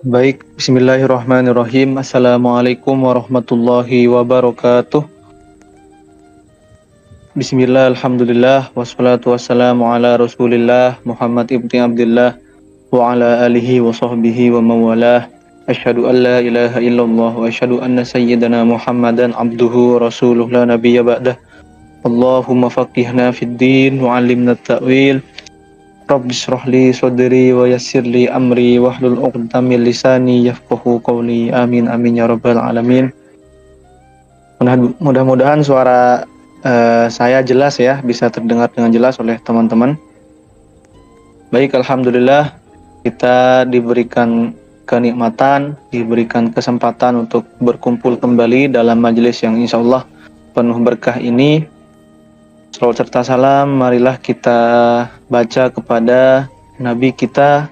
Baik, bismillahirrahmanirrahim. Assalamualaikum warahmatullahi wabarakatuh. Bismillah, alhamdulillah, wassalatu wassalamu ala rasulillah Muhammad ibni Abdullah wa ala alihi wa sahbihi wa mawalah. Asyhadu an la ilaha illallah wa asyhadu anna sayyidana Muhammadan abduhu wa rasuluh la nabiyya ba'dah. Allahumma faqihna fid din wa 'allimna at-ta'wil. Rabbi shrah li sadri wa yassir li amri wahlul 'uqdatam min lisani yafqahu qawli. Amin amin ya rabbal alamin. Mudah-mudahan suara saya jelas ya, bisa terdengar dengan jelas oleh teman-teman. Baik, alhamdulillah kita diberikan kenikmatan, diberikan kesempatan untuk berkumpul kembali dalam majelis yang insya Allah penuh berkah ini. Salawat serta salam marilah kita baca kepada Nabi kita,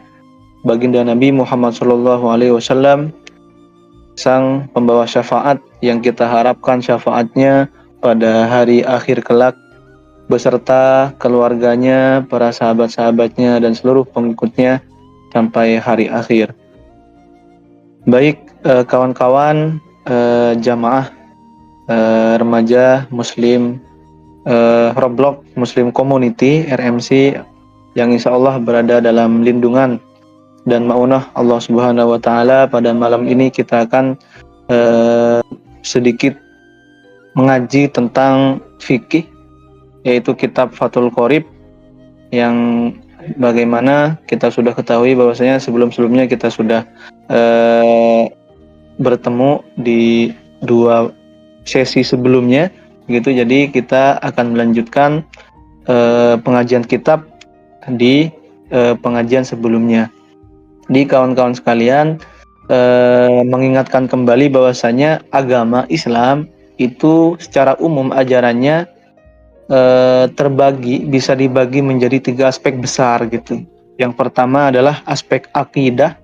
baginda Nabi Muhammad SAW, sang pembawa syafaat yang kita harapkan syafaatnya pada hari akhir kelak beserta keluarganya, para sahabat-sahabatnya dan seluruh pengikutnya sampai hari akhir. Baik, kawan-kawan jamaah remaja Muslim Roblox Muslim Community RMC yang insya Allah berada dalam lindungan dan maunah Allah Subhanahu wa Ta'ala. Pada malam ini kita akan sedikit mengaji tentang fikih, yaitu kitab Fathul Qorib, yang bagaimana kita sudah ketahui bahwasanya sebelum-sebelumnya kita sudah bertemu di dua sesi sebelumnya gitu. Jadi kita akan melanjutkan pengajian kitab di pengajian sebelumnya. Di kawan-kawan sekalian, mengingatkan kembali bahwasanya agama Islam itu secara umum ajarannya bisa dibagi menjadi 3 aspek besar gitu. Yang pertama adalah aspek akidah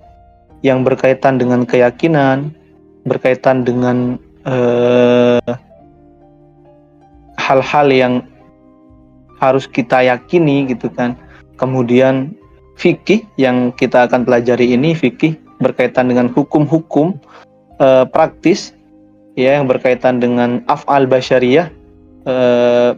yang berkaitan dengan keyakinan, berkaitan dengan hal-hal yang harus kita yakini gitu kan. Kemudian fikih yang kita akan pelajari ini, fikih berkaitan dengan hukum-hukum praktis ya, yang berkaitan dengan af'al basyariyah,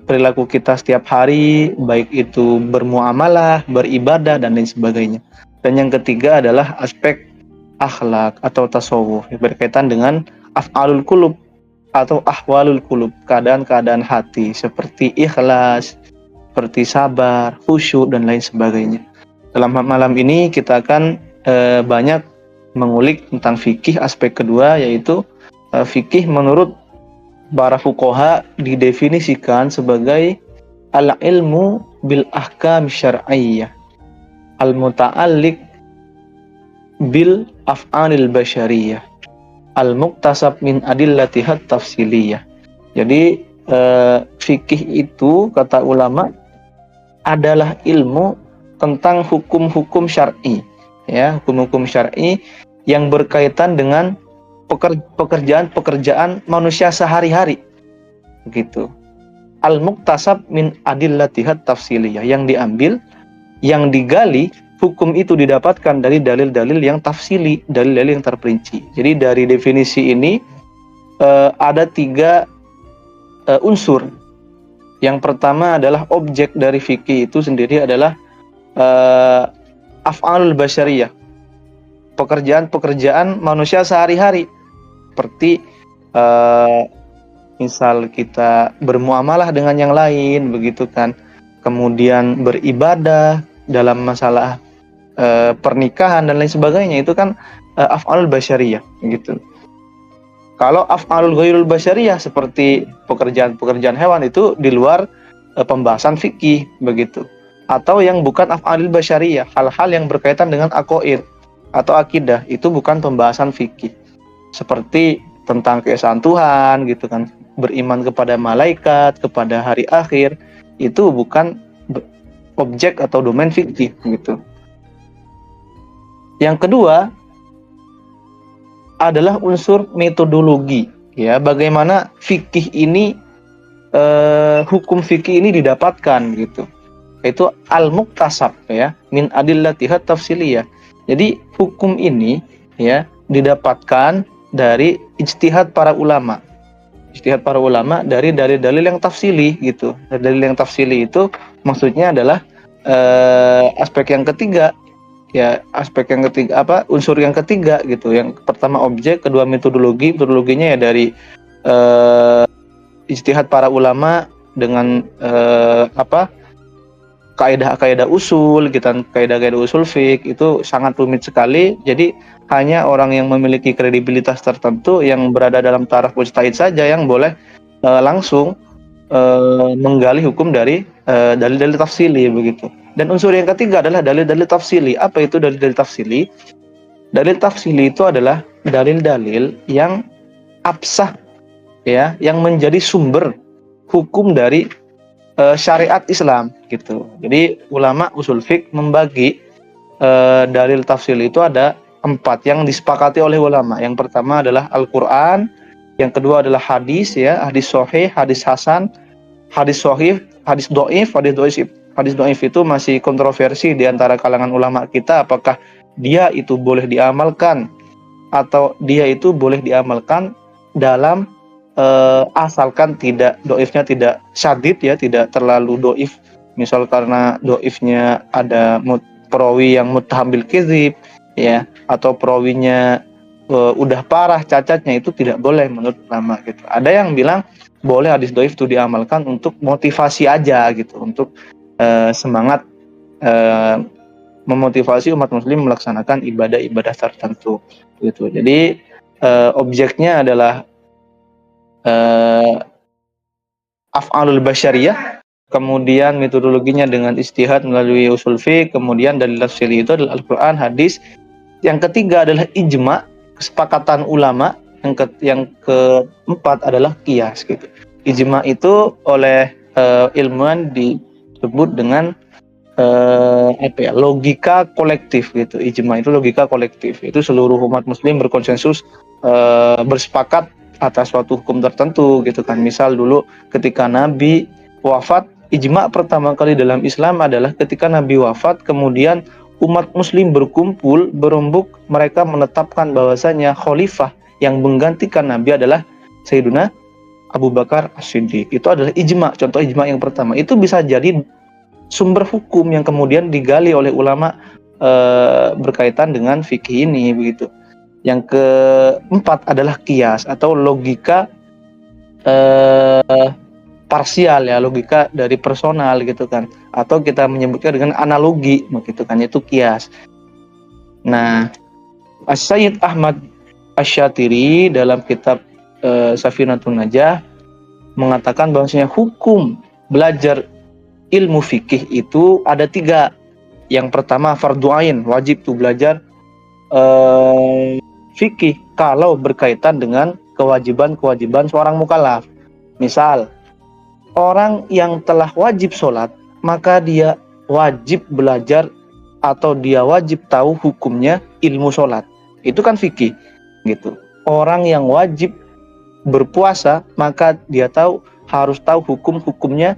perilaku kita setiap hari, baik itu bermuamalah, beribadah dan lain sebagainya. Dan yang ketiga adalah aspek akhlak atau tasawuf, berkaitan dengan af'alul qulub atau ahwalul qulub, keadaan-keadaan hati seperti ikhlas, seperti sabar, khusyuk dan lain sebagainya. Dalam malam ini kita akan banyak mengulik tentang fikih aspek kedua, yaitu fikih menurut para fuqaha didefinisikan sebagai al-ilmu bil ahkam syar'iyyah al-muta'alliq bil af'anil basyariyah al-muktasab min adillatihat tafsiliyah. Jadi fikih itu kata ulama adalah ilmu tentang hukum-hukum syar'i ya, hukum-hukum syar'i yang berkaitan dengan pekerjaan-pekerjaan manusia sehari-hari begitu. Al-muktasab min adillatihat tafsiliyah, yang diambil, yang digali, hukum itu didapatkan dari dalil-dalil yang tafsili, dalil-dalil yang terperinci. Jadi dari definisi ini ada 3 unsur. Yang pertama adalah objek dari fikih itu sendiri adalah af'alul basyariyah, pekerjaan-pekerjaan manusia sehari-hari, seperti misal kita bermuamalah dengan yang lain begitu kan, kemudian beribadah dalam masalah pernikahan dan lain sebagainya, itu kan af'alul basyariyah gitu. Kalau af'alul ghairul basyariyah seperti pekerjaan-pekerjaan hewan itu di luar pembahasan fikih begitu. Atau yang bukan af'alul basyariyah, hal-hal yang berkaitan dengan aqaid atau akidah, itu bukan pembahasan fikih. Seperti tentang keesaan Tuhan gitu kan, beriman kepada malaikat, kepada hari akhir, itu bukan objek atau domain fikih gitu. Yang kedua adalah unsur metodologi ya, bagaimana fikih ini hukum fikih ini didapatkan gitu. Itu al-muktasab ya min adillatihat tafsiliyah. Jadi hukum ini ya didapatkan dari ijtihad para ulama. Ijtihad para ulama dari dalil-dalil yang tafsili gitu. Dalil yang tafsili itu maksudnya adalah aspek yang ketiga, ya aspek yang ketiga unsur yang ketiga gitu. Yang pertama objek, kedua metodologinya ya dari ijtihad para ulama dengan kaidah-kaidah usul gitu, kaidah-kaidah usul fiqh itu sangat rumit sekali. Jadi hanya orang yang memiliki kredibilitas tertentu yang berada dalam taraf mujtahid saja yang boleh langsung menggali hukum dari dalil-dalil tafsili begitu. Dan unsur yang ketiga adalah dalil-dalil tafsili. Apa itu dalil-dalil tafsili? Dalil tafsili itu adalah dalil-dalil yang absah, ya, yang menjadi sumber hukum dari syariat Islam gitu. Jadi ulama usul fiqh membagi dalil tafsili itu ada 4 yang disepakati oleh ulama. Yang pertama adalah Al-Quran, yang kedua adalah hadis, ya, hadis sahih, hadis hasan, hadis sahih, hadis doif. Hadis doif itu masih kontroversi di antara kalangan ulama kita, apakah dia itu boleh diamalkan atau dia itu boleh diamalkan dalam asalkan doifnya tidak syadid, ya, tidak terlalu doif. Misal karena doifnya ada perawi yang muttaham bil kizib, ya, atau perawinya udah parah cacatnya, itu tidak boleh menurut ulama gitu. Ada yang bilang boleh hadis doif itu diamalkan untuk motivasi aja gitu, untuk semangat memotivasi umat muslim melaksanakan ibadah-ibadah tertentu gitu. Jadi objeknya adalah af'alul basyariyah, kemudian metodologinya dengan istihad melalui usul fiqh, kemudian dalil tafsiri itu adalah Al-Quran, hadis. Yang ketiga adalah ijma, kesepakatan ulama. Yang keempat adalah qiyas gitu. Ijma itu oleh ilmuwan disebut dengan logika kolektif gitu. Ijma itu logika kolektif. Itu seluruh umat muslim berkonsensus bersepakat atas suatu hukum tertentu gitu kan. Misal dulu ketika Nabi wafat, ijma pertama kali dalam Islam adalah ketika Nabi wafat, kemudian umat muslim berkumpul, berembuk, mereka menetapkan bahwasanya khalifah yang menggantikan Nabi adalah Sayyiduna Abu Bakar As-Siddiq. Itu adalah ijma, contoh ijma yang pertama. Itu bisa jadi sumber hukum yang kemudian digali oleh ulama berkaitan dengan fikih ini begitu. Yang keempat adalah qiyas atau logika parsial, ya, logika dari personal gitu kan, atau kita menyebutnya dengan analogi begitu kan, itu qiyas. Nah, As-Sayyid Ahmad Asy-Syatiri dalam kitab Safinatun Najah mengatakan bahwasanya hukum belajar ilmu fikih itu ada 3. Yang pertama fardhu ain, wajib tuh belajar fikih kalau berkaitan dengan kewajiban-kewajiban seorang mukallaf. Misal, orang yang telah wajib sholat, maka dia wajib belajar atau dia wajib tahu hukumnya ilmu sholat. Itu kan fikih gitu. Orang yang wajib berpuasa, maka dia harus tahu hukum-hukumnya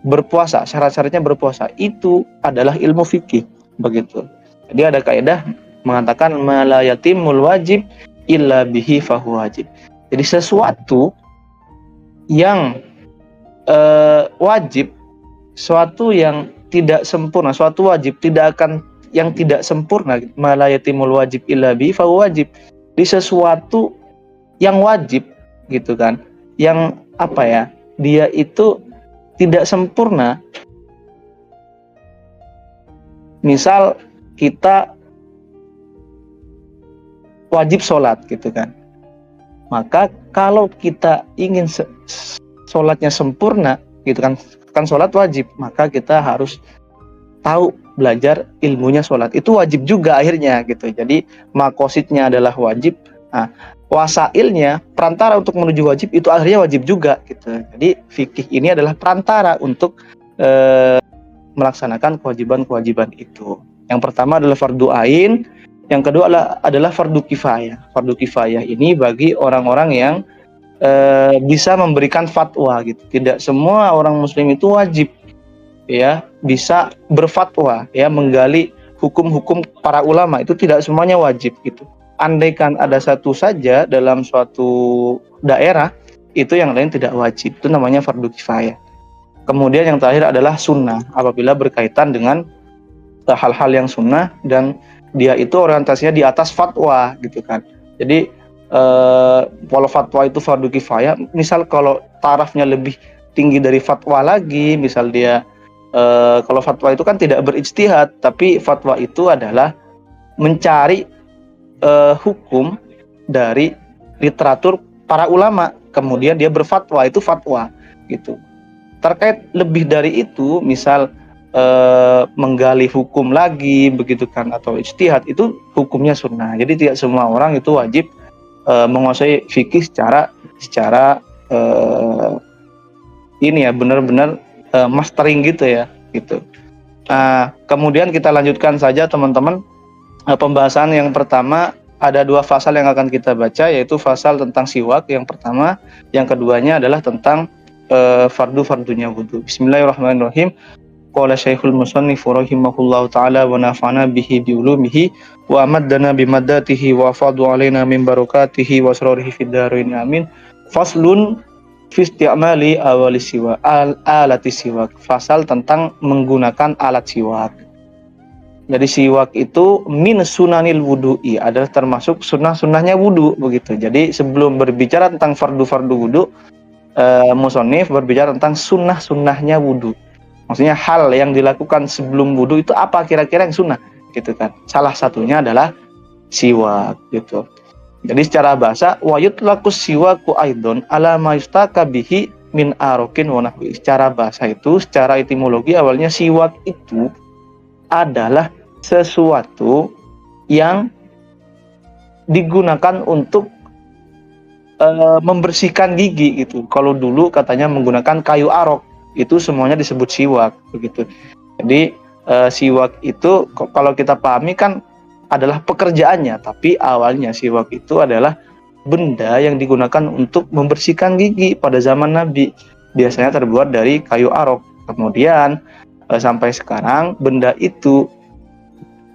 berpuasa, syarat-syaratnya berpuasa. Itu adalah ilmu fikih begitu. Jadi ada kaidah mengatakan la yatimul wajib illa bihi fahu wajib. Jadi sesuatu yang wajib, suatu yang tidak sempurna, suatu wajib yang tidak sempurna, la yatimul wajib illa bihi fahu wajib. Di sesuatu yang wajib gitu kan, yang dia itu tidak sempurna. Misal kita wajib sholat gitu kan, maka kalau kita ingin sholatnya sempurna gitu kan sholat wajib, maka kita harus tahu belajar ilmunya sholat. Itu wajib juga akhirnya gitu. Jadi makosidnya adalah wajib, wasailnya, perantara untuk menuju wajib, itu akhirnya wajib juga gitu. Jadi fikih ini adalah perantara untuk melaksanakan kewajiban-kewajiban itu. Yang pertama adalah fardhu ain, yang kedua adalah fardhu kifayah. Fardhu kifayah ini bagi orang-orang yang bisa memberikan fatwa gitu. Tidak semua orang muslim itu wajib, ya, bisa berfatwa, ya, menggali hukum-hukum para ulama. Itu tidak semuanya wajib gitu. andaikan ada satu saja dalam suatu daerah, itu yang lain tidak wajib. Itu namanya fardu kifayah. Kemudian yang terakhir adalah sunnah, apabila berkaitan dengan hal-hal yang sunnah dan dia itu orientasinya di atas fatwa gitu kan. Jadi kalau fatwa itu fardu kifayah, misal kalau tarafnya lebih tinggi dari fatwa lagi, misal dia kalau fatwa itu kan tidak berijtihad, tapi fatwa itu adalah mencari hukum dari literatur para ulama, kemudian dia berfatwa, itu fatwa gitu. Terkait lebih dari itu, misal menggali hukum lagi begitu kan, atau ijtihad, itu hukumnya sunnah. Jadi tidak semua orang itu wajib menguasai fikih secara ini ya, benar-benar mastering gitu ya gitu. Kemudian kita lanjutkan saja teman-teman. Pembahasan yang pertama, ada 2 pasal yang akan kita baca, yaitu pasal tentang siwak yang pertama, yang keduanya adalah tentang fardu-fardunya wudu. Bismillahirrahmanirrahim. Qala Syekhul Musannif rahimahullahu taala wa nafa'ana bihi bi ulumihi wa amaddana bi maddatihi wa fadu alaina min barakatihi wa asrarihi fid dharain amin. Faslun fi isti'mali awali siwak alati siwak. Fasal tentang menggunakan alat siwak. Jadi siwak itu min sunanil wudu'i, adalah termasuk sunnah-sunnahnya wudu begitu. Jadi sebelum berbicara tentang fardu-fardu wudu, musannif berbicara tentang sunnah-sunnahnya wudu. Maksudnya hal yang dilakukan sebelum wudu itu apa kira-kira yang sunnah gitu kan. Salah satunya adalah siwak gitu. Jadi secara bahasa wa yutlaqus siwaku aidon ala ma yustaka bihi min arokin wa nahwi. Secara bahasa itu, secara etimologi awalnya siwak itu adalah sesuatu yang digunakan untuk membersihkan gigi gitu. Kalau dulu katanya menggunakan kayu arok, itu semuanya disebut siwak begitu. Jadi siwak itu kalau kita pahami kan adalah pekerjaannya, tapi awalnya siwak itu adalah benda yang digunakan untuk membersihkan gigi pada zaman Nabi. Biasanya terbuat dari kayu arok. Kemudian sampai sekarang benda itu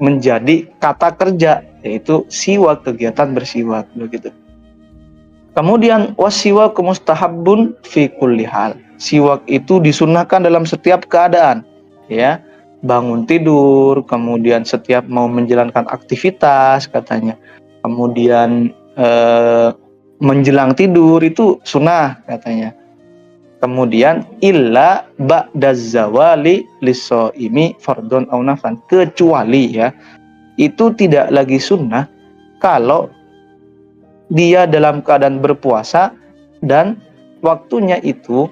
menjadi kata kerja, yaitu siwak, kegiatan bersiwak begitu. Kemudian wasiwak mustahabbun fi kulli hal. Siwak itu disunnahkan dalam setiap keadaan, ya. Bangun tidur, kemudian setiap mau menjalankan aktivitas katanya. Kemudian menjelang tidur itu sunnah katanya. Kemudian illa ba'daz zawali lis-shaimi fardhon aw naflan, kecuali ya itu tidak lagi sunnah kalau dia dalam keadaan berpuasa dan waktunya itu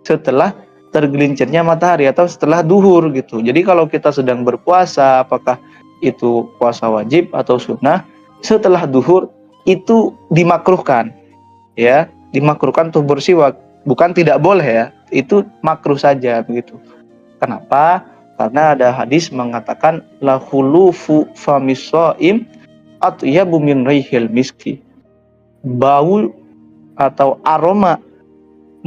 setelah tergelincirnya matahari atau setelah duhur gitu. Jadi kalau kita sedang berpuasa, apakah itu puasa wajib atau sunnah, setelah duhur itu dimakruhkan, ya, dimakruhkan untuk bersiwak. Bukan tidak boleh ya, itu makruh saja begitu. Kenapa? Karena ada hadis mengatakan la khulufu famis shaim atyabu min rihil miski. Bau atau aroma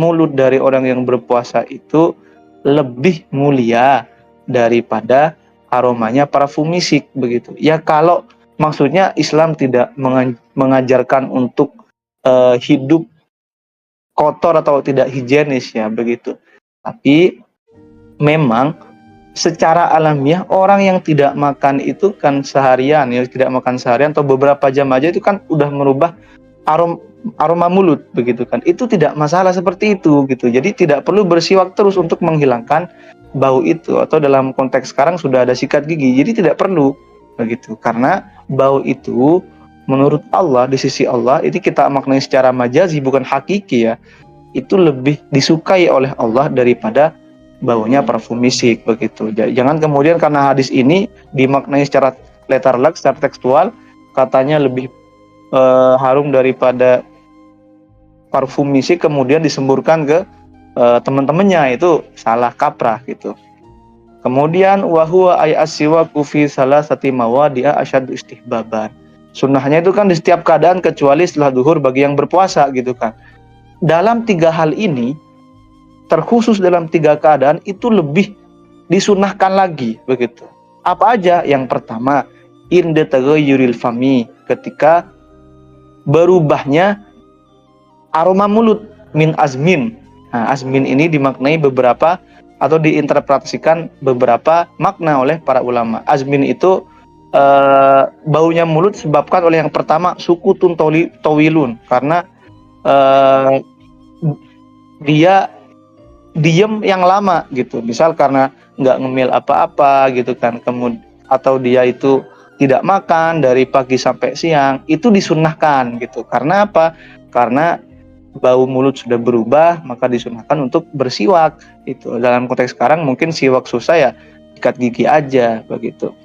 mulut dari orang yang berpuasa itu lebih mulia daripada aromanya parfum misik begitu. Ya kalau maksudnya Islam tidak mengajarkan untuk hidup kotor atau tidak higienis ya begitu. Tapi memang secara alamiah orang yang tidak makan itu kan seharian ya, tidak makan seharian atau beberapa jam aja itu kan udah merubah aroma mulut begitu kan. Itu tidak masalah seperti itu gitu. Jadi tidak perlu bersiwak terus untuk menghilangkan bau itu, atau dalam konteks sekarang sudah ada sikat gigi. Jadi tidak perlu begitu. Karena bau itu menurut Allah, di sisi Allah, ini kita maknai secara majazi bukan hakiki ya. Itu lebih disukai oleh Allah daripada baunya parfum misik begitu. Jangan kemudian karena hadis ini dimaknai secara letterlek, secara tekstual, katanya lebih harum daripada parfum misik kemudian disemburkan ke teman-temannya, itu salah kaprah gitu. Kemudian wahwa ay asyiwaku fi salasati mawadi'a asyaddu istihbaban. Sunnahnya itu kan di setiap keadaan kecuali setelah duhur bagi yang berpuasa gitu kan. Dalam 3 hal ini, terkhusus dalam 3 keadaan itu lebih disunahkan lagi begitu. Apa aja? Yang pertama, inda taghayyuril fami, ketika berubahnya aroma mulut min azmin. Nah, azmin ini dimaknai beberapa atau diinterpretasikan beberapa makna oleh para ulama. Azmin itu baunya mulut disebabkan oleh yang pertama sukutun tawilun, karena dia diem yang lama gitu. Misal karena nggak ngemil apa-apa gitu kan, kemudian atau dia itu tidak makan dari pagi sampai siang, itu disunnahkan gitu. Karena apa? Karena bau mulut sudah berubah, maka disunahkan untuk bersiwak. Itu dalam konteks sekarang mungkin siwak susah ya, sikat gigi aja begitu.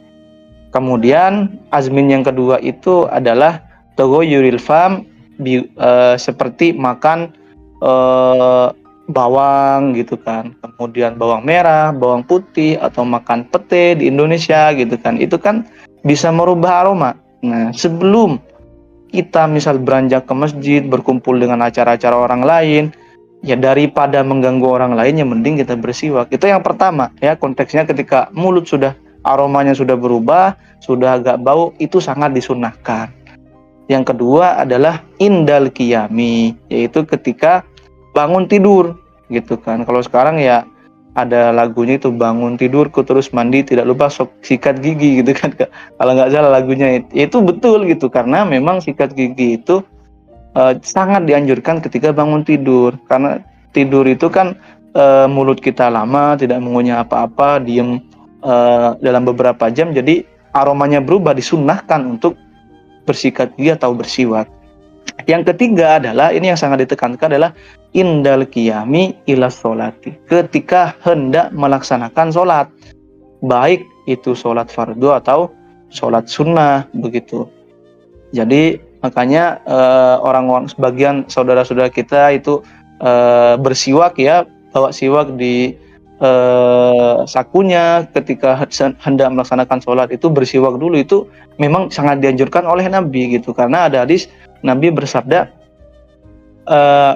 Kemudian azmin yang kedua itu adalah taghayyuril fam, seperti makan bawang gitu kan, kemudian bawang merah, bawang putih, atau makan pete di Indonesia gitu kan, itu kan bisa merubah aroma. Nah, sebelum kita misal beranjak ke masjid, berkumpul dengan acara-acara orang lain, ya daripada mengganggu orang lain, yang mending kita bersiwak. Itu yang pertama ya, konteksnya ketika mulut sudah aromanya sudah berubah, sudah agak bau, itu sangat disunahkan. Yang kedua adalah indal qiyami, yaitu ketika bangun tidur gitu kan. Kalau sekarang ya ada lagunya itu, bangun tidurku terus mandi tidak lupa sikat gigi gitu kan, kalau nggak salah lagunya itu betul gitu, karena memang sikat gigi itu sangat dianjurkan ketika bangun tidur, karena tidur itu kan mulut kita lama tidak mengunyah apa-apa, diem dalam beberapa jam, jadi aromanya berubah, disunnahkan untuk bersikat gigi atau bersiwak. Yang ketiga adalah, ini yang sangat ditekankan, adalah indal qiyami ila sholati, ketika hendak melaksanakan sholat, baik itu sholat fardu atau sholat sunnah begitu. Jadi makanya orang-orang, sebagian saudara-saudara kita itu bersiwak ya, bawa siwak di sakunya ketika hendak melaksanakan sholat, itu bersiwak dulu. Itu memang sangat dianjurkan oleh Nabi gitu, karena ada hadis Nabi bersabda,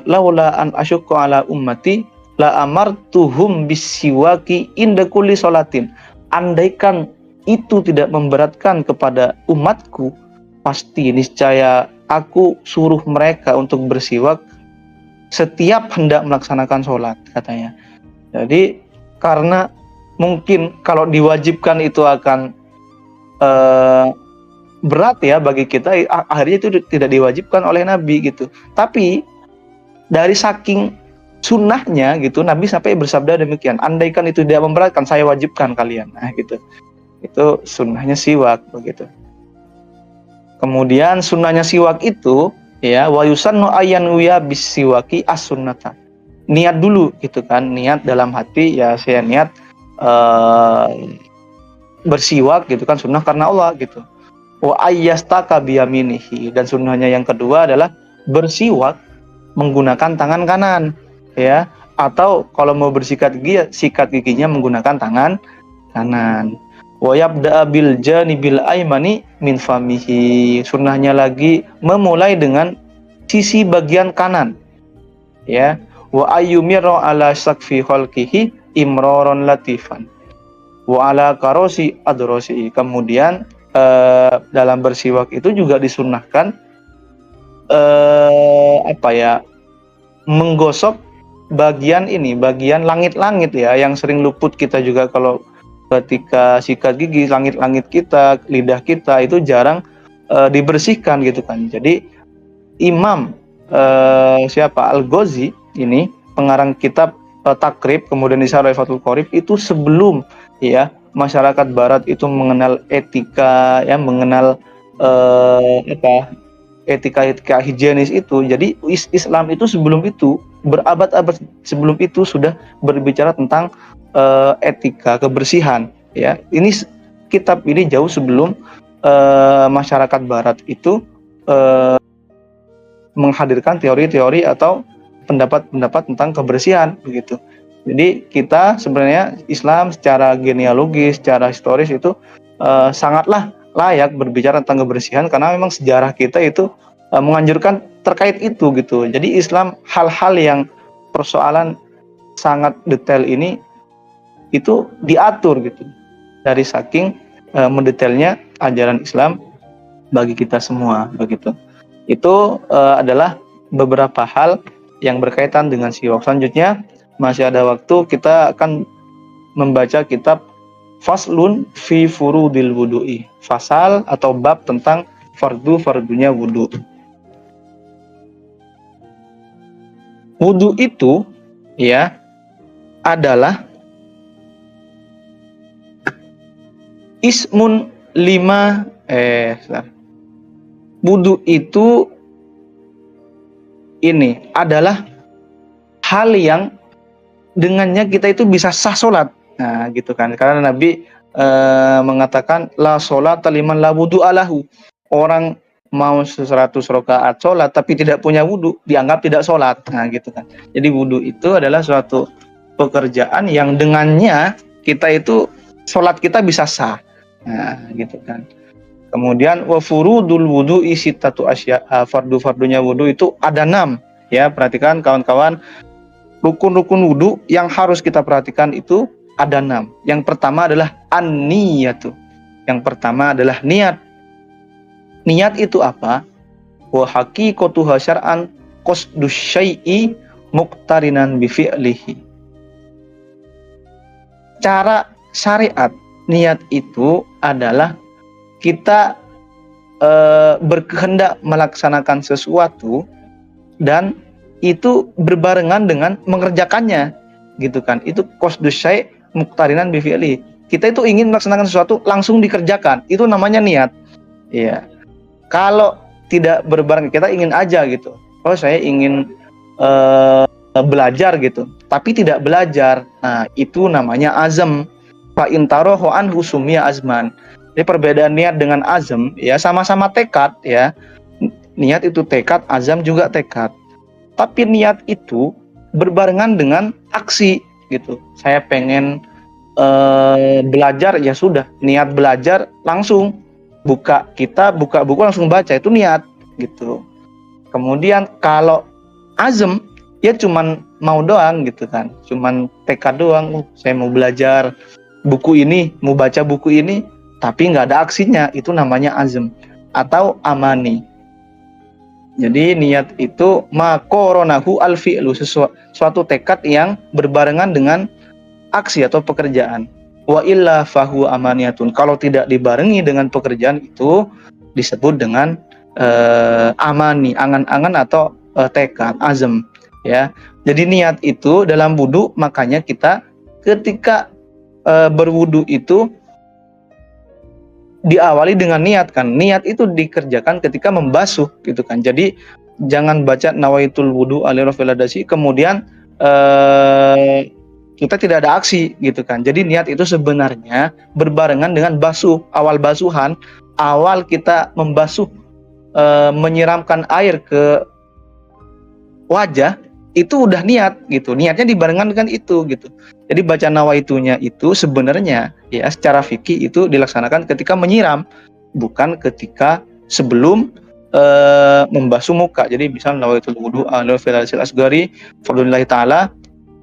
laula an asyqa ala ummati la amartuhum bisiwaki inda kulli sholatin. Andaikan itu tidak memberatkan kepada umatku, pasti niscaya aku suruh mereka untuk bersiwak setiap hendak melaksanakan sholat, katanya. Jadi karena mungkin kalau diwajibkan itu akan berat ya bagi kita, akhirnya itu tidak diwajibkan oleh Nabi gitu. Tapi dari saking sunnahnya gitu, Nabi sampai bersabda demikian, andaikan itu tidak memberatkan, saya wajibkan kalian. Nah gitu, itu sunnahnya siwak begitu. Kemudian sunnahnya siwak itu ya, wa yusannu ayyan wiya bis siwaki as-sunnata. Niat dulu gitu kan, niat dalam hati ya, saya niat bersiwak gitu kan, sunnah karena Allah gitu. Wa ayyastaka biyaminihi, dan sunnahnya yang kedua adalah bersiwak menggunakan tangan kanan ya, atau kalau mau bersikat gigi, sikat giginya menggunakan tangan kanan. Wa yabda bil janibil aymani min famihi, sunnahnya lagi memulai dengan sisi bagian kanan ya. Wa ayyumirra ala sakfi khalqihi imroron latifan wa ala karosi adrosi. Kemudian dalam bersiwak itu juga disunnahkan menggosok bagian ini, bagian langit-langit ya, yang sering luput kita juga kalau ketika sikat gigi, langit-langit kita, lidah kita itu jarang dibersihkan gitu kan. Jadi Imam Al-Ghazi ini, pengarang kitab Takrib, kemudian Syarah Fathul Qorib, itu sebelum ya masyarakat barat itu mengenal etika ya, mengenal etika higienis itu. Jadi Islam itu sebelum itu, berabad-abad sebelum itu sudah berbicara tentang etika kebersihan ya. Ini kitab ini jauh sebelum masyarakat barat itu menghadirkan teori-teori atau pendapat-pendapat tentang kebersihan begitu. Jadi kita sebenarnya Islam secara genealogis, secara historis itu sangatlah layak berbicara tentang kebersihan, karena memang sejarah kita itu menganjurkan terkait itu gitu. Jadi Islam hal-hal yang persoalan sangat detail ini itu diatur gitu, dari saking mendetailnya ajaran Islam bagi kita semua begitu. Itu adalah beberapa hal yang berkaitan dengan siwak. Selanjutnya masih ada waktu, kita akan membaca kitab Faslun fi furudil wudu'i. Fasal atau bab tentang fardu-fardunya wudu. Wudu itu ya adalah ismun lima wudu itu ini adalah hal yang dengannya kita itu bisa sah sholat. Nah gitu kan, karena Nabi mengatakan la sholat liman la wudu alahu. Orang mau 100 rakaat sholat tapi tidak punya wudu, dianggap tidak sholat. Nah gitu kan. Jadi wudu itu adalah suatu pekerjaan yang dengannya kita itu sholat kita bisa sah. Nah gitu kan. Kemudian wa furudul wudu'i sittatu asya, fardu-fardunya wudu itu ada 6 ya. Perhatikan kawan-kawan, rukun-rukun wudu yang harus kita perhatikan itu ada 6. Yang pertama adalah an-niyatu. Yang pertama adalah niat. Niat itu apa? Wa haqiqatuha syar'an qasdus syai'i muqtarinan bi fi'lihi. Cara syariat niat itu adalah kita berkehendak melaksanakan sesuatu dan itu berbarengan dengan mengerjakannya gitu kan. Itu qasdus syai' muqtarinan bi fi'lihi. Kita itu ingin melaksanakan sesuatu langsung dikerjakan, itu namanya niat. Iya. Kalau tidak berbareng, kita ingin aja gitu. Oh saya ingin belajar gitu, tapi tidak belajar. Nah itu namanya azam. Fa intarohu anhu summiya azman. Jadi perbedaan niat dengan azam ya sama-sama tekad ya. Niat itu tekad, azam juga tekad. Tapi niat itu berbarengan dengan aksi gitu. Saya pengen belajar, ya sudah niat belajar langsung. Buka kitab, buka buku langsung baca, itu niat gitu. Kemudian kalau azam ya cuman mau doang gitu kan, cuman tekad doang. Saya mau belajar buku ini, mau baca buku ini, tapi nggak ada aksinya, itu namanya azam atau amani. Jadi niat itu makoronahu al-fi'lu, suatu tekad yang berbarengan dengan aksi atau pekerjaan. Wa illa fahu amaniyatun. Kalau tidak dibarengi dengan pekerjaan itu disebut dengan amani, angan-angan atau tekad, azam ya. Jadi niat itu dalam wudu, makanya kita ketika berwudu itu diawali dengan niat kan. Niat itu dikerjakan ketika membasuh gitu kan. Jadi jangan baca nawaitul wudu alirafil kemudian kita tidak ada aksi gitu kan. Jadi niat itu sebenarnya berbarengan dengan basuh. Awal basuhan, awal kita membasuh, menyiramkan air ke wajah, itu udah niat gitu. Niatnya dibarengan dengan itu gitu. Jadi baca nawaitunya itu sebenarnya ya secara fikih itu dilaksanakan ketika menyiram, bukan ketika sebelum membasuh muka. Jadi misal nawaitul wudu ala filasil asgari fadlillahi ta'ala.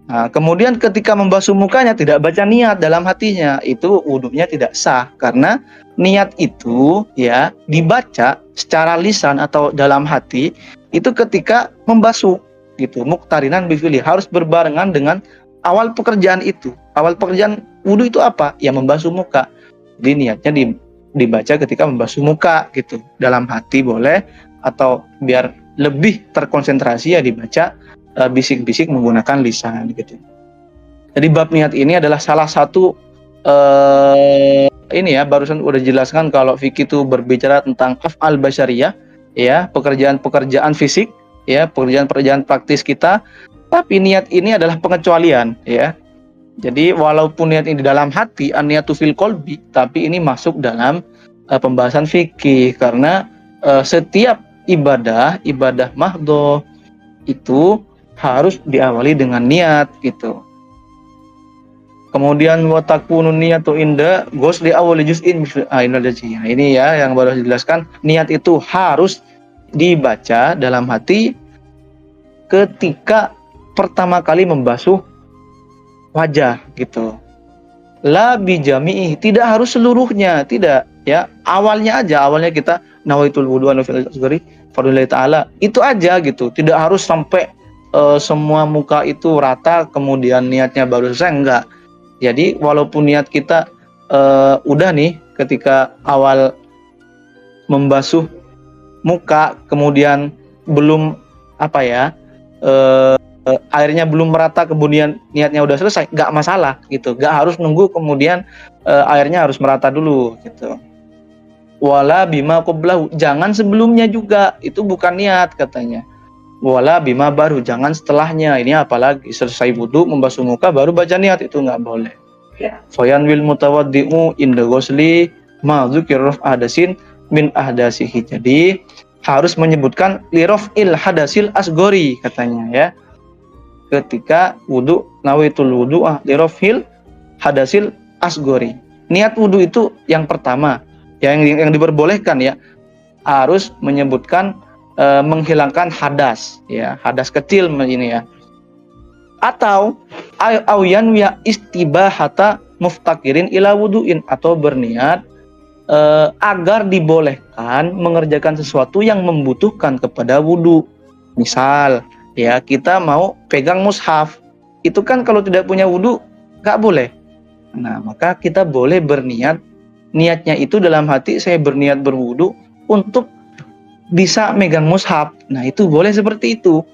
Nah, kemudian ketika membasuh mukanya tidak baca niat dalam hatinya, itu wudunya tidak sah, karena niat itu ya dibaca secara lisan atau dalam hati itu ketika membasuh gitu. Muqtarinan bifili, harus berbarengan dengan awal pekerjaan itu. Awal pekerjaan wudu itu apa? Ya membasuh muka. Jadi niatnya dibaca ketika membasuh muka gitu. Dalam hati boleh, atau biar lebih terkonsentrasi ya dibaca bisik-bisik menggunakan lisan gitu. Jadi bab niat ini adalah salah satu ini ya, barusan udah jelaskan kalau fikih itu berbicara tentang af'al basyariyah ya, pekerjaan-pekerjaan fisik ya, pekerjaan-pekerjaan praktis kita. Tapi niat ini adalah pengecualian ya. Jadi walaupun niat ini di dalam hati, an-niyatu fil qalbi, tapi ini masuk dalam pembahasan fikih, karena setiap ibadah mahdhah itu harus diawali dengan niat gitu. Kemudian wa takunu niyatu inda ghusli awwali juz'in ini ya yang baru dijelaskan. Niat itu harus dibaca dalam hati ketika pertama kali membasuh wajah gitu. La bijami'i, tidak harus seluruhnya, tidak. Ya, awalnya kita nawaitul wudu an fil asghari fardhu taala. Itu aja gitu. Tidak harus sampai semua muka itu rata kemudian niatnya baru selesai, enggak. Jadi walaupun niat kita udah nih ketika awal membasuh muka kemudian belum airnya belum merata kemudian niatnya udah selesai, nggak masalah gitu, nggak harus nunggu kemudian airnya harus merata dulu gitu. Wala bima qablahu, jangan sebelumnya juga, itu bukan niat katanya. Wala bima baru, jangan setelahnya, ini apalagi selesai wudhu membasuh muka baru baca niat, itu nggak boleh. Fayan wil mutawaddi'u inda ghusli ma dzukir hadasin min ahdasihi. Jadi harus menyebutkan liraf'il hadasil asgori katanya ya. Ketika wudhu nawaitul wudhu liraf'il hadasil asgori. Niat wudhu itu yang pertama, yang diperbolehkan ya, harus menyebutkan menghilangkan hadas ya, hadas kecil ini ya. Atau auyan ya istibahata muftakirin ila wuduin, atau berniat agar dibolehkan mengerjakan sesuatu yang membutuhkan kepada wudhu. Misal ya, kita mau pegang mushaf, itu kan kalau tidak punya wudhu nggak boleh. Nah, maka kita boleh berniat, niatnya itu dalam hati saya berniat berwudhu untuk bisa megang mushaf. Nah, itu boleh seperti itu.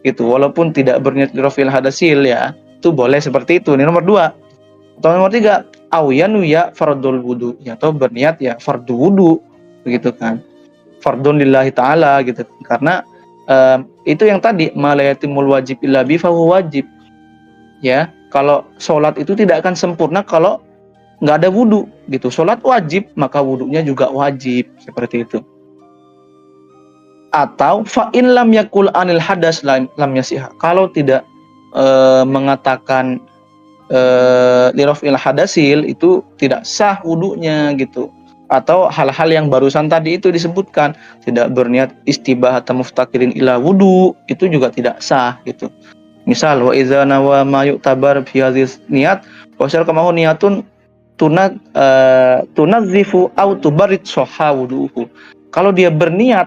Gitu, walaupun tidak berniat lirafil hadasil ya, itu boleh seperti itu. Ini nomor 2. Atau nomor 3, awyanu ya fardul wudu, ya, atau berniat ya fardu wudu begitu kan. Fardun lillahi taala gitu. Karena itu yang tadi malayatimul wajib illa bi fa wajib. Ya, kalau sholat itu tidak akan sempurna kalau nggak ada wudu gitu. Sholat wajib, maka wudunya juga wajib, seperti itu. Atau fa in lam yakul anil hadas lam yasihha, kalau tidak mengatakan lirafil hadasil, itu tidak sah wudunya gitu. Atau hal-hal yang barusan tadi itu disebutkan, tidak berniat istibah atau muftakirin ila wudu, itu juga tidak sah gitu. Misal wa idza nawa ma yu'tabar fi hadhis niat wa syar kamahu niatun tunadzifu au tubarid soha wuduhu. Kalau dia berniat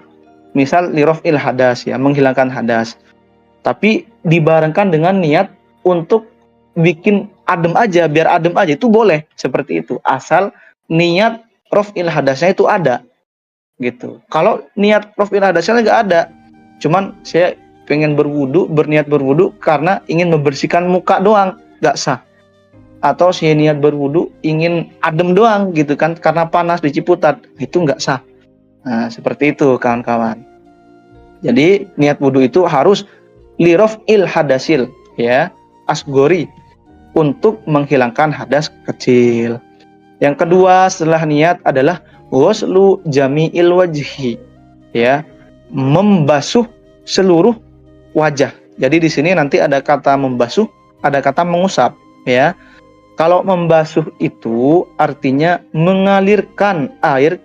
misal lirafil hadas ya, menghilangkan hadas, tapi dibarengkan dengan niat untuk bikin adem aja, biar adem aja, itu boleh seperti itu, asal niat rafil hadasnya itu ada gitu. Kalau niat rafil hadasnya nggak ada, cuman saya pengen berwudu, berniat berwudu karena ingin membersihkan muka doang, nggak sah. Atau saya niat berwudu ingin adem doang gitu kan, karena panas di Ciputat, itu nggak sah. Nah, seperti itu kawan-kawan. Jadi niat wudhu itu harus lirafil hadasil ya, asgori, untuk menghilangkan hadas kecil. Yang kedua setelah niat adalah ghuslu jami'il wajhi ya, membasuh seluruh wajah. Jadi di sini nanti ada kata membasuh, ada kata mengusap ya. Kalau membasuh itu artinya mengalirkan air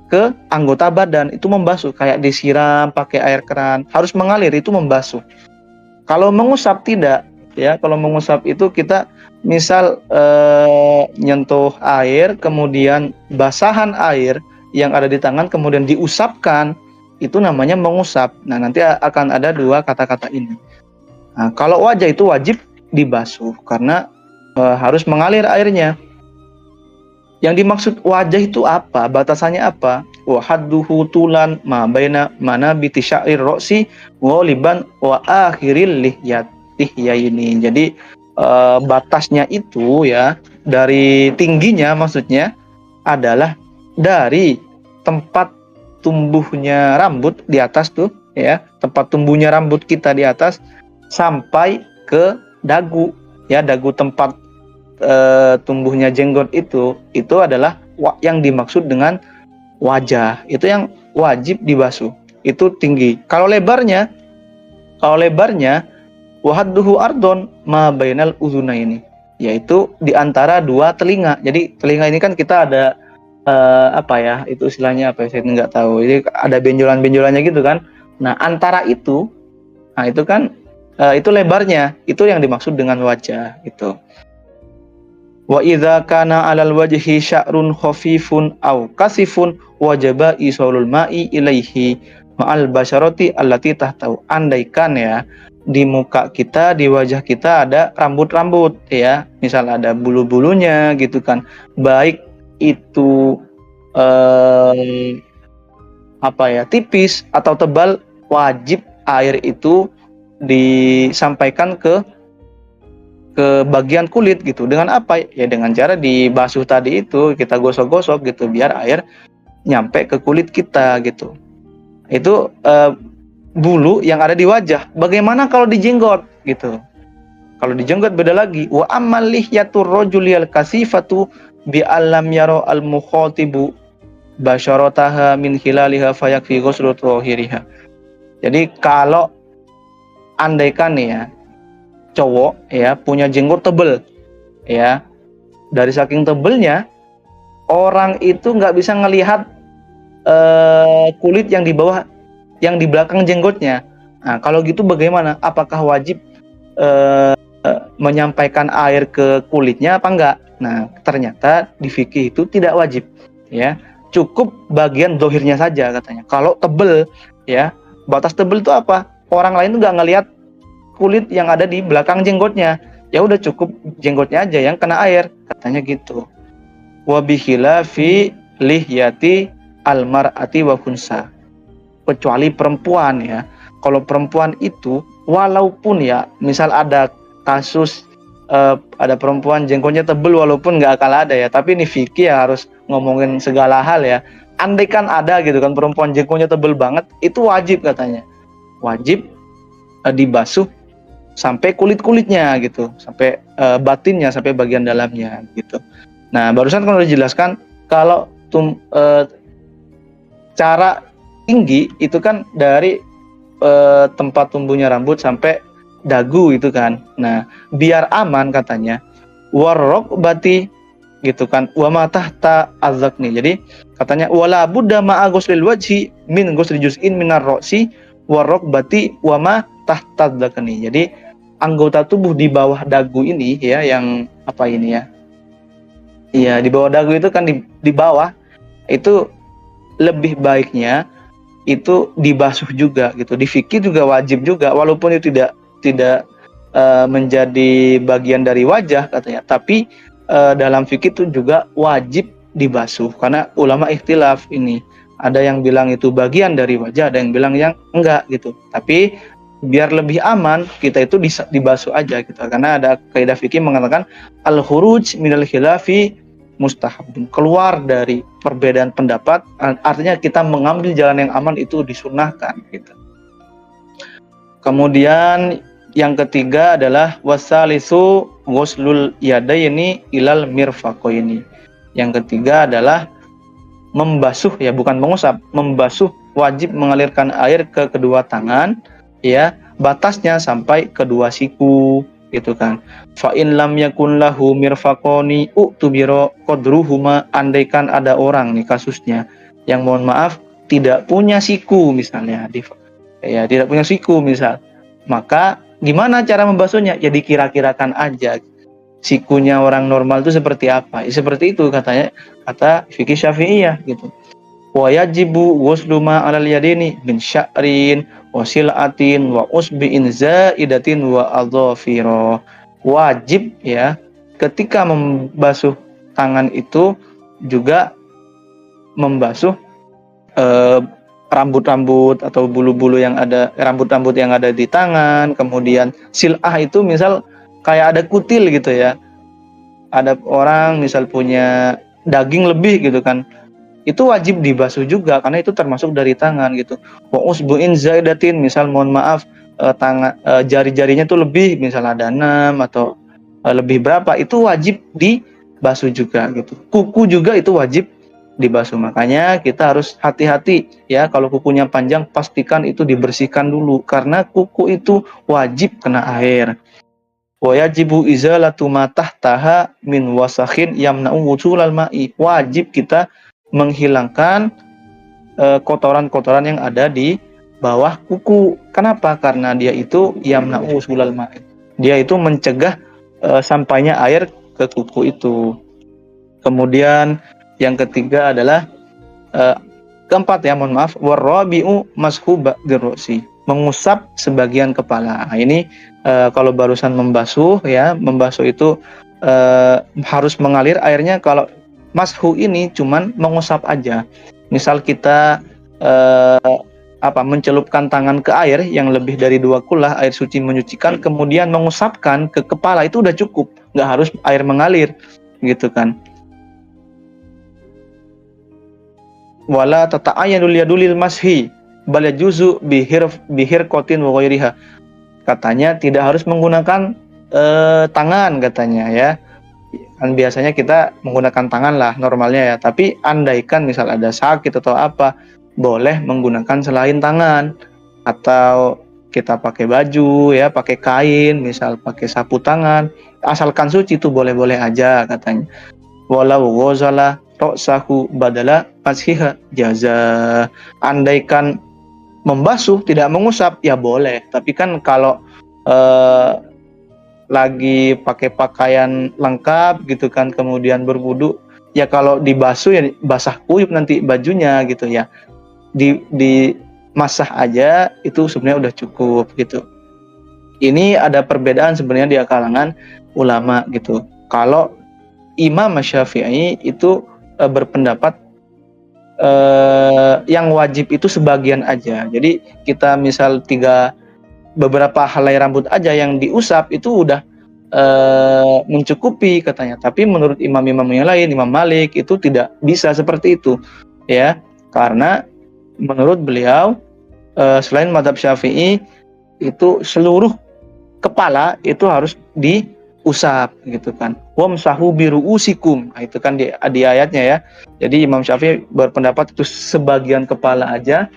ke anggota badan, itu membasuh, kayak disiram pakai air keran, harus mengalir, itu membasuh. Kalau mengusap tidak ya, kalau mengusap itu kita misal nyentuh air, kemudian basahan air yang ada di tangan kemudian diusapkan, itu namanya mengusap. Nah, nanti akan ada dua kata-kata ini. Nah, kalau wajah itu wajib dibasuh karena harus mengalir airnya. Yang dimaksud wajah itu apa? Batasannya apa? Wa hadduhu tulan ma baina manabiti sya'rir ra'si ghaliban wa akhiril lihyaini. Jadi batasnya itu ya, dari tingginya maksudnya adalah dari tempat tumbuhnya rambut di atas tuh ya, tempat tumbuhnya rambut kita di atas sampai ke dagu ya, dagu tempat tumbuhnya jenggot itu adalah yang dimaksud dengan wajah, itu yang wajib dibasuh, itu tinggi. Kalau lebarnya wahadduhu ardon ma bainal uzunaini, yaitu di antara dua telinga. Jadi telinga ini kan kita ada itu istilahnya apa ya, saya nggak tahu. Jadi ada benjolan-benjolannya gitu kan. Nah, antara itu, nah itu kan itu lebarnya, itu yang dimaksud dengan wajah itu. Wa idza kana 'alal wajhi sya'run khafifun aw kasifun wajaba isolul ma'i ilaihi ma'al basyarati allati tahtau. Andaikan ya di muka kita, di wajah kita ada rambut-rambut ya, misal ada bulu-bulunya gitu kan. Baik itu tipis atau tebal, wajib air itu disampaikan ke bagian kulit gitu. Dengan apa? Ya dengan cara dibasuh tadi itu, kita gosok-gosok gitu biar air nyampe ke kulit kita gitu. Itu bulu yang ada di wajah. Bagaimana kalau di jenggot gitu? Kalau di jenggot beda lagi. Wa ammal lihyatur rajulil kasifatu bi allam yaro al mukhatibu basyarataha min hilaliha fayakfi ghuslu tuhiriha. Jadi kalau andaikan nih ya, cowok ya punya jenggot tebel ya, dari saking tebelnya orang itu nggak bisa ngelihat kulit yang di bawah, yang di belakang jenggotnya. Nah kalau gitu bagaimana? Apakah wajib menyampaikan air ke kulitnya apa enggak? Nah ternyata di fikih itu tidak wajib ya, cukup bagian dohirnya saja katanya. Kalau tebel ya, batas tebel itu apa? Orang lain tuh nggak ngelihat kulit yang ada di belakang jenggotnya, ya udah cukup jenggotnya aja yang kena air katanya gitu. Wa bikhilafi lihyati almar'ati wa kunsa, kecuali perempuan ya. Kalau perempuan itu walaupun ya misal ada kasus ada perempuan jenggotnya tebel walaupun nggak akal ada ya, tapi ini fikih ya harus ngomongin segala hal ya. Andaikan ada gitu kan perempuan jenggotnya tebel banget, itu wajib katanya, wajib dibasuh sampai kulit-kulitnya gitu, sampai batinnya, sampai bagian dalamnya gitu. Nah barusan kalau dijelaskan kalau cara tinggi itu kan dari tempat tumbuhnya rambut sampai dagu itu kan. Nah biar aman katanya warok bati gitu kan, wa ma tahta azakni. Jadi katanya wala budda ma'a ghuslil wajhi min ghusli juz'in minar ra'si warok bati wa ma tahta azakni. Jadi anggota tubuh di bawah dagu ini ya, yang apa ini ya? Iya, di bawah dagu itu kan di bawah itu lebih baiknya itu dibasuh juga gitu. Di fikih juga wajib juga walaupun itu tidak menjadi bagian dari wajah katanya, tapi dalam fikih itu juga wajib dibasuh karena ulama ikhtilaf ini. Ada yang bilang itu bagian dari wajah, ada yang bilang yang enggak gitu. Tapi biar lebih aman kita itu dibasuh aja gitu, karena ada kaidah fikih mengatakan al khuruj minal khilafi mustahab, keluar dari perbedaan pendapat artinya kita mengambil jalan yang aman itu disunahkan gitu. Kemudian yang ketiga adalah wasalisu ghuslul yadaini ilal mirfaqaini. Yang ketiga adalah membasuh ya, bukan mengusap, membasuh, wajib mengalirkan air ke kedua tangan ya, batasnya sampai kedua siku gitu kan. Fa in lam yakun lahu mirfaqoni utubiro qadruhuma, andaikan ada orang nih kasusnya yang mohon maaf tidak punya siku misalnya, ya tidak punya siku misal, maka gimana cara membasuhnya? Ya dikira-kirakan aja sikunya orang normal itu seperti apa. Ya, seperti itu katanya, kata fikih Syafi'iyah gitu. Wa yajibu ghuslu ma 'alal yadaini min sya'rin wa sil'atin wa usbi'in zaidatin wa adhafira. Wajib ya ketika membasuh tangan itu juga membasuh rambut-rambut atau bulu-bulu yang ada, rambut-rambut yang ada di tangan. Kemudian sil'ah itu misal kayak ada kutil gitu ya, ada orang misal punya daging lebih gitu kan, itu wajib dibasuh juga karena itu termasuk dari tangan gitu. Wa usbu'in zaidatin, misal mohon maaf tangan jari-jarinya tuh lebih, misal ada 6 atau lebih berapa, itu wajib dibasuh juga gitu. Kuku juga itu wajib dibasuh. Makanya kita harus hati-hati ya, kalau kukunya panjang pastikan itu dibersihkan dulu karena kuku itu wajib kena air. Wa yajibu izalatu ma tahtaha min wasakhin yamna'u wusulal ma'i. Wajib kita menghilangkan kotoran-kotoran yang ada di bawah kuku. Kenapa? Karena dia itu yamna'u wusulal ma'i. Dia itu mencegah sampainya air ke kuku itu. Kemudian yang ketiga adalah keempat ya, mohon maaf, warabi'u mashu ba'dirrosi, mengusap sebagian kepala. Nah, ini kalau barusan membasuh ya, membasuh itu harus mengalir airnya. Kalau mashu ini cuman mengusap aja. Misal kita mencelupkan tangan ke air yang lebih dari 2 kulah air suci menyucikan, kemudian mengusapkan ke kepala, itu udah cukup, nggak harus air mengalir gitu kan. Wala tata'ayyadul yadulil mashi bal yajuzu bihir kotin wa ghairiha. Katanya tidak harus menggunakan tangan katanya ya. Kan biasanya kita menggunakan tangan lah normalnya ya, tapi andaikan misal ada sakit atau apa, boleh menggunakan selain tangan, atau kita pakai baju ya, pakai kain, misal pakai sapu tangan, asalkan suci itu boleh-boleh aja katanya. Walau ghazala ra'sahu badala mashiha jaza. Andaikan membasuh tidak mengusap ya boleh, tapi kan kalau lagi pakai pakaian lengkap gitu kan, kemudian berwudu ya, kalau dibasuh ya basah kuyup nanti bajunya gitu ya, di masah aja itu sebenarnya udah cukup gitu. Ini ada perbedaan sebenarnya di kalangan ulama gitu. Kalau Imam Syafi'i itu berpendapat yang wajib itu sebagian aja. Jadi kita misal beberapa helai rambut aja yang diusap itu udah mencukupi katanya. Tapi menurut imam-imam yang lain, Imam Malik itu tidak bisa seperti itu ya, karena menurut beliau selain mazhab Syafi'i itu seluruh kepala itu harus diusap gitu kan. Wamsahu biruusikum. Nah, itu kan di ayatnya ya. Jadi Imam Syafi'i berpendapat itu sebagian kepala aja.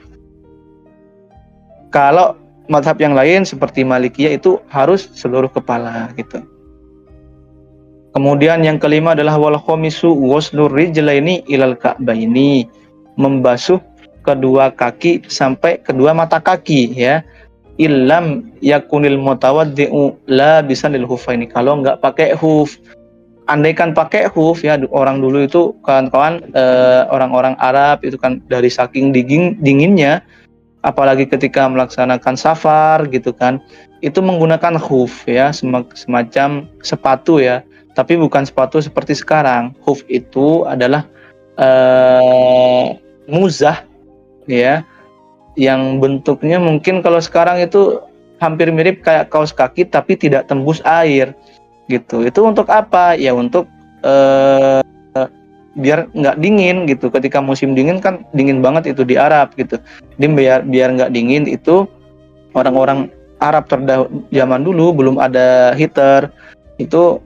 Kalau mazhab yang lain seperti Malikiyah itu harus seluruh kepala gitu. Kemudian yang kelima adalah wal khamisu ghuslur rijlaini ilal ka'baini, membasuh kedua kaki sampai kedua mata kaki ya. Illam yakunil mutawaddi'u la bisanil hufaini, kalau nggak pakai huf. Andaikan pakai huf ya, orang dulu itu kawan-kawan orang-orang Arab itu kan dari saking dinginnya, apalagi ketika melaksanakan safar gitu kan, itu menggunakan huf ya, semacam sepatu ya, tapi bukan sepatu seperti sekarang. Huf itu adalah muzah ya, yang bentuknya mungkin kalau sekarang itu hampir mirip kayak kaos kaki tapi tidak tembus air gitu. Itu untuk apa? Ya untuk biar nggak dingin gitu. Ketika musim dingin kan dingin banget itu di Arab gitu. Jadi biar nggak dingin itu, orang-orang Arab zaman dulu belum ada heater itu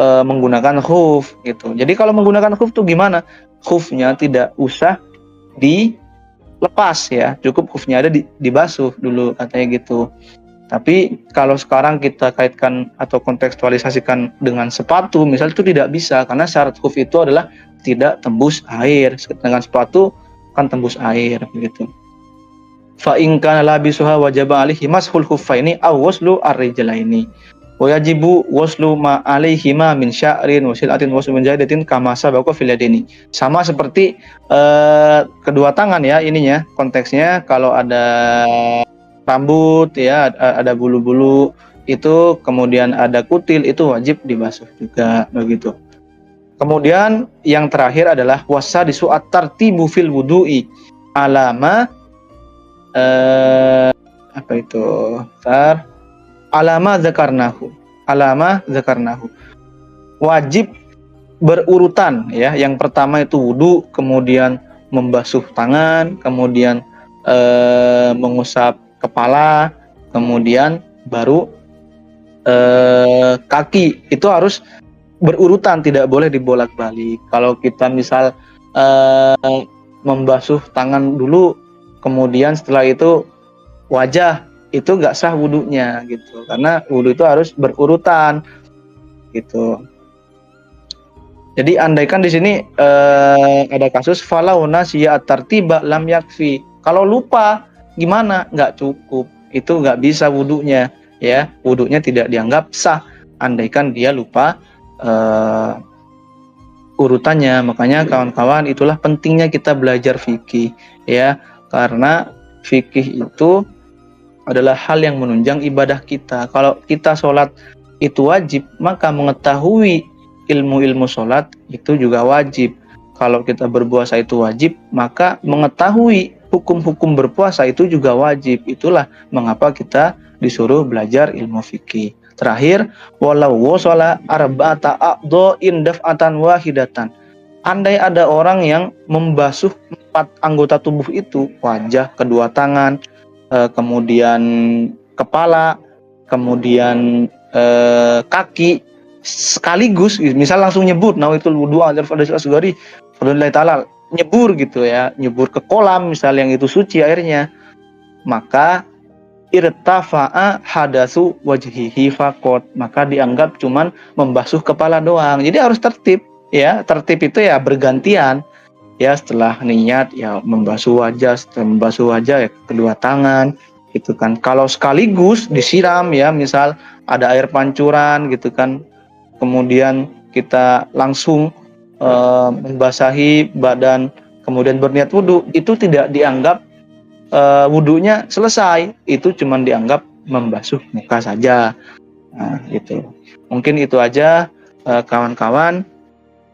menggunakan khuf gitu. Jadi kalau menggunakan khuf tuh gimana? Khufnya tidak usah dilepas ya, cukup khufnya ada dibasuh dulu katanya gitu. Tapi kalau sekarang kita kaitkan atau kontekstualisasikan dengan sepatu misal, itu tidak bisa, karena syarat khuf itu adalah tidak tembus air. Dengan sepatu kan tembus air begitu. Fa in kana labisuha wajaba alaihi mashul khuffaini aw waslu ar-rijlaini wa yajibu waslu ma alaihima min sya'rin wa sil'atin wa sumunjadatin kama sabaqa fil yadaini. Sama seperti kedua tangan ya ininya konteksnya. Kalau ada rambut ya, ada bulu-bulu itu, kemudian ada kutil, itu wajib dibasuh juga begitu. Kemudian yang terakhir adalah wasadisu at-tartibu fil wudu'i alama alama zakarnahu, wajib berurutan ya. Yang pertama itu wudu, kemudian membasuh tangan, kemudian mengusap kepala, kemudian baru kaki. Itu harus berurutan, tidak boleh dibolak-balik. Kalau kita misal membasuh tangan dulu, kemudian setelah itu wajah, itu nggak sah wudunya gitu, karena wudu itu harus berurutan gitu. Jadi andaikan di sini ada kasus falauna siya tartiba lam yakfi, kalau lupa gimana? Nggak cukup, itu nggak bisa wudunya ya, wudunya tidak dianggap sah andaikan dia lupa urutannya. Makanya kawan-kawan, itulah pentingnya kita belajar fikih ya, karena fikih itu adalah hal yang menunjang ibadah kita. Kalau kita sholat itu wajib, maka mengetahui ilmu-ilmu sholat itu juga wajib. Kalau kita berpuasa itu wajib, maka mengetahui hukum-hukum berpuasa itu juga wajib. Itulah mengapa kita disuruh belajar ilmu fikih. Terakhir, walau wasala arba'ata a'dha'in daf'atan wahidatan. Andai ada orang yang membasuh 4 anggota tubuh itu, wajah, kedua tangan, kemudian kepala, kemudian kaki, sekaligus, misal langsung nyebur, nawaitul wudu'a lil fardil asghari fadlillahi ta'ala, nyebur gitu ya, nyebur ke kolam misal yang itu suci airnya, maka irtafa'a hadasu wajhihi faqat, maka dianggap cuman membasuh kepala doang. Jadi harus tertib ya, tertib itu ya bergantian ya, setelah niat ya membasuh wajah, setelah membasuh wajah ya kedua tangan gitu kan. Kalau sekaligus disiram ya, misal ada air pancuran gitu kan, kemudian kita langsung membasahi badan, kemudian berniat wudhu, itu tidak dianggap wudhunya selesai, itu cuma dianggap membasuh muka saja. Nah, gitu. Mungkin itu aja kawan-kawan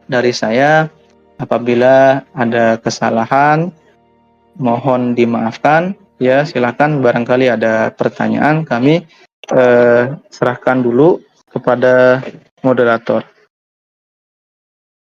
dari saya. Apabila ada kesalahan, mohon dimaafkan ya. Silakan, barangkali ada pertanyaan, kami serahkan dulu kepada moderator.